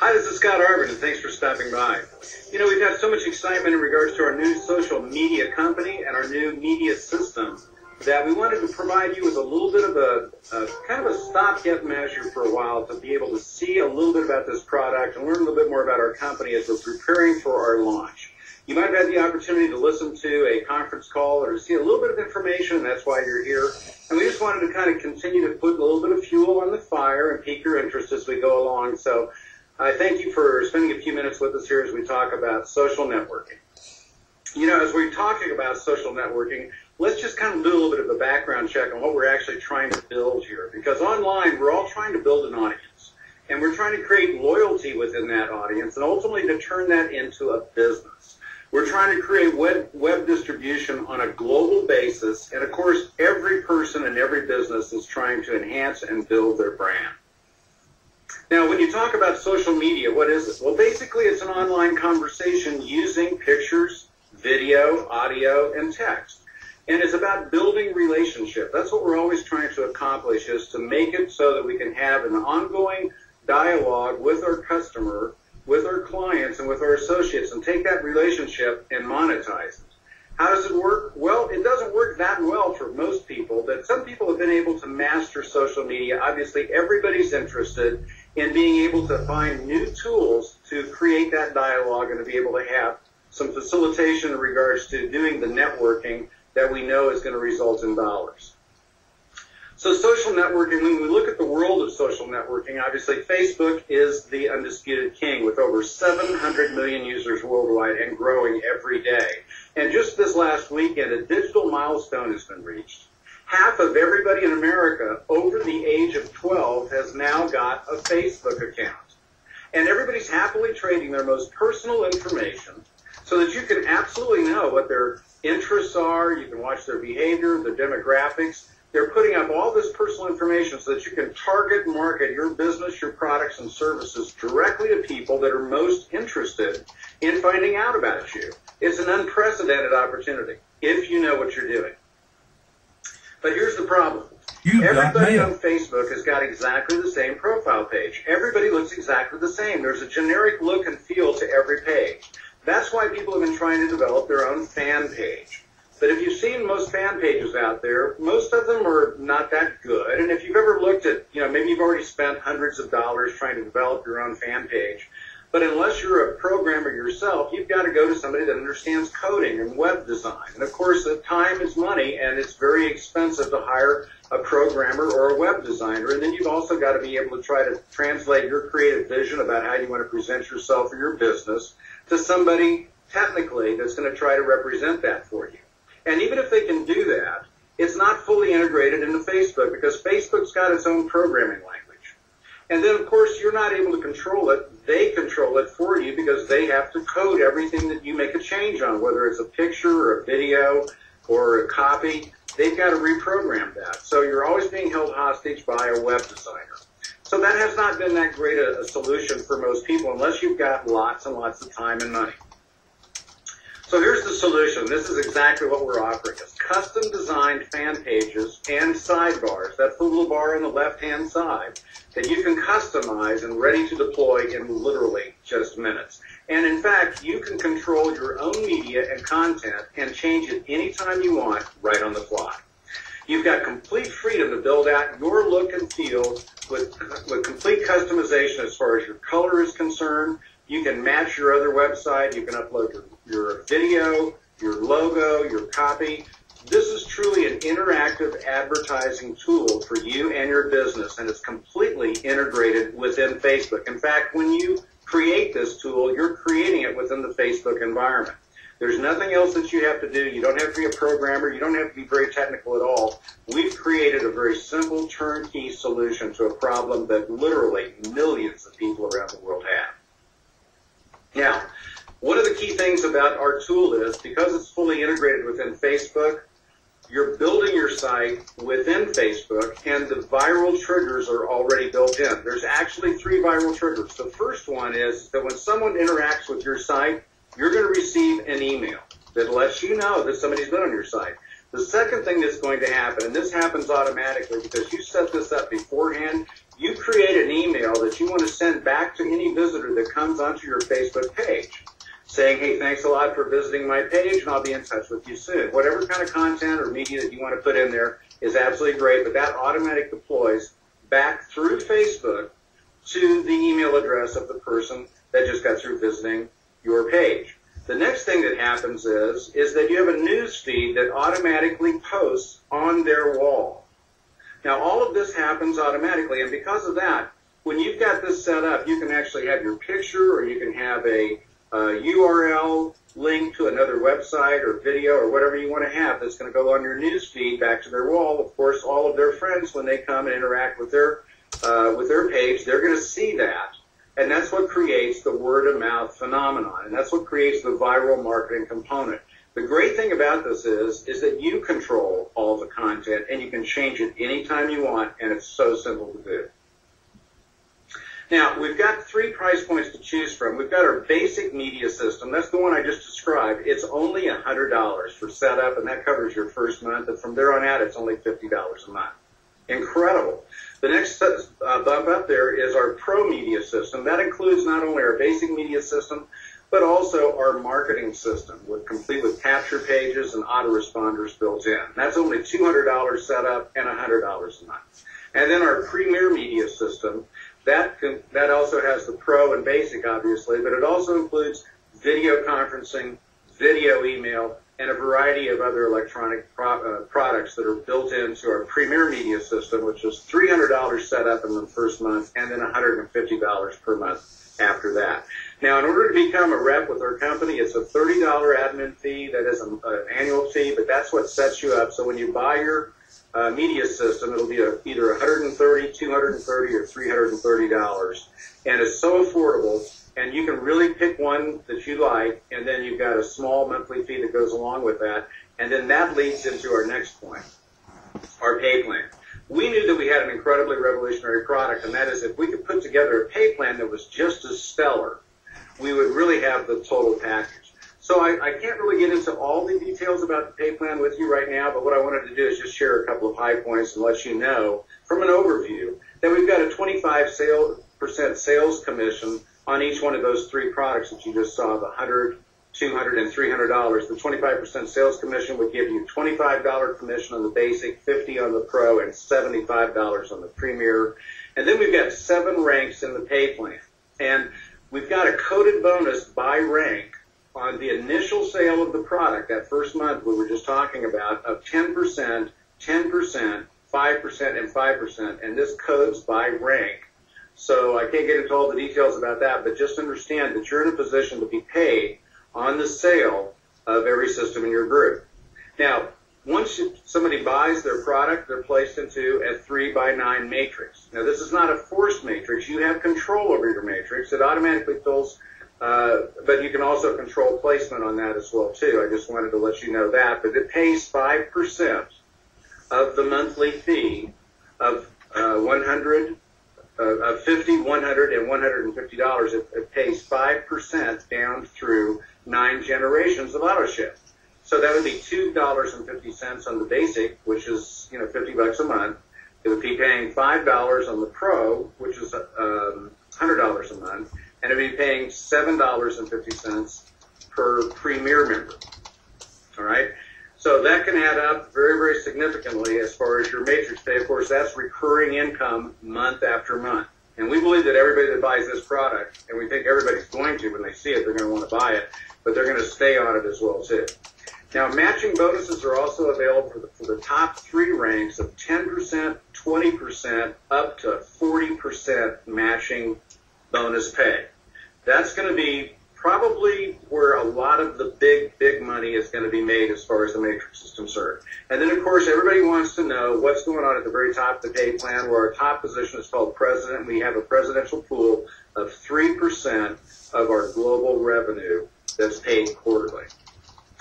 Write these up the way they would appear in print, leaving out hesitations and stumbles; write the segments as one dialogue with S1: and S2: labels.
S1: Hi, this is Scott Arvin, and thanks for stopping by. You know, we've had so much excitement in regards to our new social media company and our new media system that we wanted to provide you with a little bit of a kind of a stopgap measure for a while to be able to see a little bit about this product and learn a little bit more about our company as we're preparing for our launch. You might have had the opportunity to listen to a conference call or to see a little bit of information, and that's why you're here. And we just wanted to kind of continue to put a little bit of fuel on the fire and pique your interest as we go along. So I thank you for spending a few minutes with us here as we talk about social networking. You know, as we're talking about social networking, let's just kind of do a little bit of a background check on what we're actually trying to build here. Because online, we're all trying to build an audience. And we're trying to create loyalty within that audience and ultimately to turn that into a business. We're trying to create web distribution on a global basis. And of course, every person and every business is trying to enhance and build their brand. Now, when you talk about social media, what is it? Well, basically, it's an online conversation using pictures, video, audio, and text. And it's about building relationship. That's what we're always trying to accomplish, is to make it so that we can have an ongoing dialogue with our customer, with our clients, and with our associates, and take that relationship and monetize it. How does it work? Well, it doesn't work that well for most people, but some people have been able to master social media. Obviously, everybody's interested in being able to find new tools to create that dialogue and to be able to have some facilitation in regards to doing the networking that we know is going to result in dollars. So social networking, when we look at the world of social networking, obviously Facebook is the undisputed king with over 700 million users worldwide and growing every day. And just this last weekend, a digital milestone has been reached. Half of everybody in America over the age of 12 has now got a Facebook account. And everybody's happily trading their most personal information so that you can absolutely know what their interests are. You can watch their behavior, their demographics. They're putting up all this personal information so that you can target and market your business, your products, and services directly to people that are most interested in finding out about you. It's an unprecedented opportunity if you know what you're doing. But here's the problem. Everybody on Facebook has got exactly the same profile page. Everybody looks exactly the same. There's a generic look and feel to every page. That's why people have been trying to develop their own fan page. But if you've seen most fan pages out there, most of them are not that good. And if you've ever looked at, maybe you've already spent hundreds of dollars trying to develop your own fan page. But unless you're a programmer yourself, you've got to go to somebody that understands coding and web design. And of course, the time is money, and it's very expensive to hire a programmer or a web designer. And then you've also got to be able to try to translate your creative vision about how you want to present yourself or your business to somebody technically that's going to try to represent that for you. And even if they can do that, it's not fully integrated into Facebook because Facebook's got its own programming language. And then, of course, you're not able to control it. They control it for you because they have to code everything that you make a change on, whether it's a picture or a video or a copy. They've got to reprogram that. So you're always being held hostage by a web designer. So that has not been that great a solution for most people unless you've got lots and lots of time and money. So here's the solution. This is exactly what we're offering. It's custom designed fan pages and sidebars. That's the little bar on the left-hand side that you can customize and ready to deploy in literally just minutes. And in fact, you can control your own media and content and change it anytime you want right on the fly. You've got complete freedom to build out your look and feel with complete customization as far as your color is concerned. You can match your other website. You can upload your video, your logo, your copy. This is truly an interactive advertising tool for you and your business, and it's completely integrated within Facebook. In fact, when you create this tool, you're creating it within the Facebook environment. There's nothing else that you have to do. You don't have to be a programmer. You don't have to be very technical at all. We've created a very simple turnkey solution to a problem that literally millions of people around the world have. Now, one of the key things about our tool is, because it's fully integrated within Facebook, you're building your site within Facebook, and the viral triggers are already built in. There's actually 3 viral triggers. The first one is that when someone interacts with your site, you're going to receive an email that lets you know that somebody's been on your site. The second thing that's going to happen, and this happens automatically because you set this up beforehand, you create an email that you want to send back to any visitor that comes onto your Facebook page, saying, hey, thanks a lot for visiting my page, and I'll be in touch with you soon. Whatever kind of content or media that you want to put in there is absolutely great, but that automatic deploys back through Facebook to the email address of the person that just got through visiting your page. The next thing that happens is that you have a news feed that automatically posts on their wall. Now, all of this happens automatically, and because of that, when you've got this set up, you can actually have your picture, or you can have a URL link to another website or video or whatever you want to have that's going to go on your news feed back to their wall. Of course, all of their friends, when they come and interact with their page, they're going to see that. And that's what creates the word-of-mouth phenomenon, and that's what creates the viral marketing component. The great thing about this is that you control all the content, and you can change it anytime you want, and it's so simple to do. Now, we've got 3 price points to choose from. We've got our basic media system. That's the one I just described. It's only $100 for setup, and that covers your first month. And from there on out, it's only $50 a month. Incredible. The next bump up there is our Pro Media System. That includes not only our basic media system, but also our marketing system, complete with capture pages and autoresponders built in. That's only $200 setup and $100 a month. And then our Premier Media System, that also has the Pro and Basic, obviously, but it also includes video conferencing, video email, and a variety of other electronic products that are built into our Premier Media System, which is $300 set up in the first month and then $150 per month after that. Now, in order to become a rep with our company, it's a $30 admin fee. That is an annual fee, but that's what sets you up. So when you buy your media system, it'll be either $130, $230, or $330. And it's so affordable. And you can really pick one that you like, and then you've got a small monthly fee that goes along with that. And then that leads into our next point, our pay plan. We knew that we had an incredibly revolutionary product, and that is if we could put together a pay plan that was just as stellar, we would really have the total package. So I can't really get into all the details about the pay plan with you right now, but what I wanted to do is just share a couple of high points and let you know from an overview that we've got a 25% sales commission on each one of those 3 products that you just saw, the $100, $200, and $300. The 25% sales commission would give you $25 commission on the basic, $50 on the Pro, and $75 on the Premier. And then we've got 7 ranks in the pay plan. And we've got a coded bonus by rank on the initial sale of the product, that first month we were just talking about, of 10%, 10%, 5%, and 5%. And this codes by rank. So I can't get into all the details about that, but just understand that you're in a position to be paid on the sale of every system in your group. Now, once somebody buys their product, they're placed into a 3x9 matrix. Now, this is not a forced matrix. You have control over your matrix. It automatically fills, but you can also control placement on that as well, too. I just wanted to let you know that. But it pays 5% of the monthly fee of $50, $100, and $150. It pays 5% down through 9 generations of auto ship. So that would be $2.50 on the basic, which is $50 a month. It would be paying $5 on the Pro, which is $100 a month, and it would be paying $7.50 per Premier member. All right. So that can add up very, very significantly as far as your matrix pay. Of course, that's recurring income month after month. And we believe that everybody that buys this product, and we think everybody's going to, when they see it, they're going to want to buy it, but they're going to stay on it as well, too. Now, matching bonuses are also available for the top 3 ranks of 10%, 20%, up to 40% matching bonus pay. That's going to be probably where a lot of the big money is going to be made as far as the matrix is concerned. And then, of course, everybody wants to know what's going on at the very top of the pay plan, where our top position is called President. We have a presidential pool of 3% of our global revenue that's paid quarterly.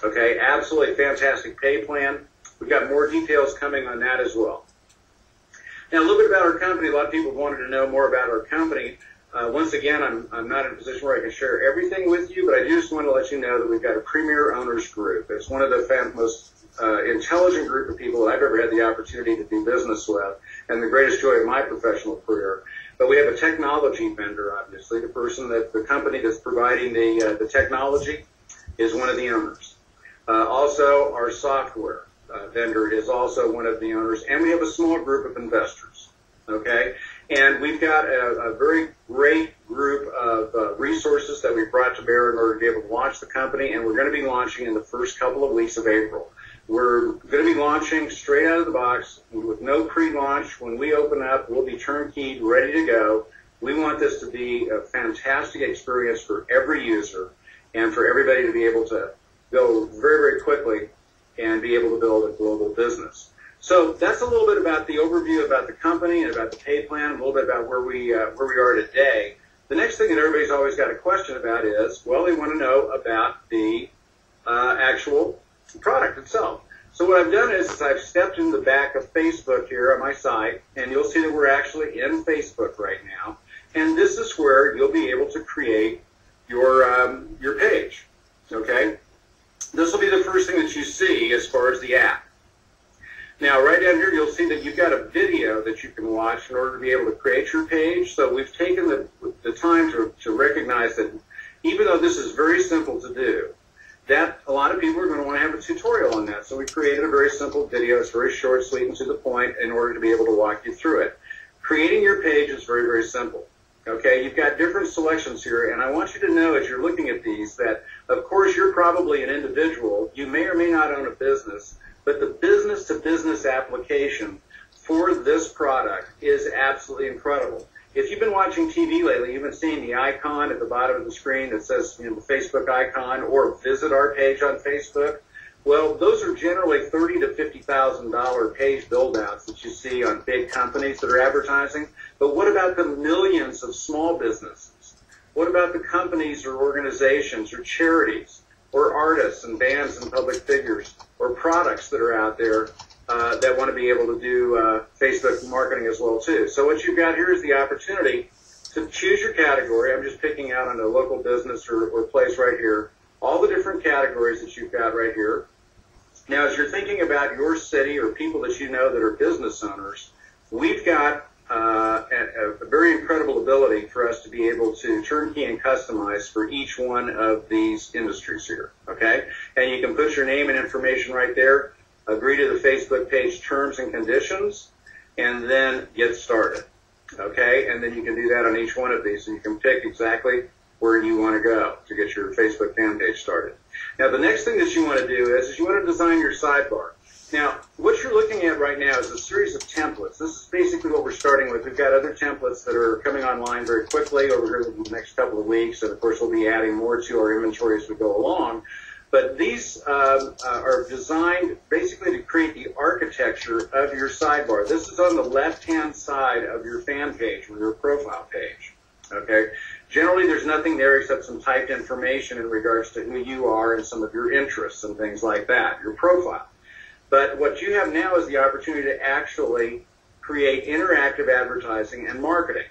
S1: Okay, absolutely fantastic pay plan. We've got more details coming on that as well. Now, a little bit about our company. A lot of people wanted to know more about our company. Once again, I'm not in a position where I can share everything with you, but I just want to let you know that we've got a Premier Owners Group. It's one of the most intelligent group of people that I've ever had the opportunity to do business with, and the greatest joy of my professional career. But we have a technology vendor, obviously. The company that's providing the technology is one of the owners. Also, our software vendor is also one of the owners, and we have a small group of investors. Okay, and we've got a very great group of resources that we've brought to bear in order to be able to launch the company, and we're going to be launching in the first couple of weeks of April. We're going to be launching straight out of the box with no pre-launch. When we open up, we'll be turnkeyed, ready to go. We want this to be a fantastic experience for every user and for everybody to be able to go very, very quickly and be able to build a global business. So that's a little bit about the overview about the company and about the pay plan, a little bit about where we are today. The next thing that everybody's always got a question about is, well, they want to know about the actual product itself. So what I've done is I've stepped in the back of Facebook here on my site, and you'll see that we're actually in Facebook right now. And this is where you'll be able to create your page. Okay, this will be the first thing that you see as far as the app. Now, right down here, you'll see that you've got a video that you can watch in order to be able to create your page. So we've taken the time to recognize that even though this is very simple to do, that a lot of people are going to want to have a tutorial on that. So we created a very simple video. It's very short, sweet, and to the point in order to be able to walk you through it. Creating your page is very, very simple. Okay, you've got different selections here, and I want you to know as you're looking at these that, of course, you're probably an individual. You may or may not own a business, but the business-to-business application for this product is absolutely incredible. If you've been watching TV lately, you've been seeing the icon at the bottom of the screen that says, the Facebook icon or visit our page on Facebook. Well, those are generally $30,000 to $50,000 page build-outs that you see on big companies that are advertising. But what about the millions of small businesses? What about the companies or organizations or charities or artists and bands and public figures or products that are out there that want to be able to do Facebook marketing as well too? So what you've got here is the opportunity to choose your category. I'm just picking out on a local business or place right here, all the different categories that you've got right here. Now, as you're thinking about your city or people that you know that are business owners, we've got a very incredible ability for us to be able to turnkey and customize for each one of these industries here, okay? And you can put your name and information right there, agree to the Facebook page terms and conditions, and then get started, okay? And then you can do that on each one of these, and you can pick exactly where you want to go to get your Facebook fan page started. Now, the next thing that you want to do is you want to design your sidebar. Now, what you're looking at right now is a series of templates. This is basically what we're starting with. We've got other templates that are coming online very quickly over here in the next couple of weeks, and of course we'll be adding more to our inventory as we go along. But these are designed basically to create the architecture of your sidebar. This is on the left-hand side of your fan page or your profile page, okay? Generally, there's nothing there except some typed information in regards to who you are and some of your interests and things like that, your profile. But what you have now is the opportunity to actually create interactive advertising and marketing.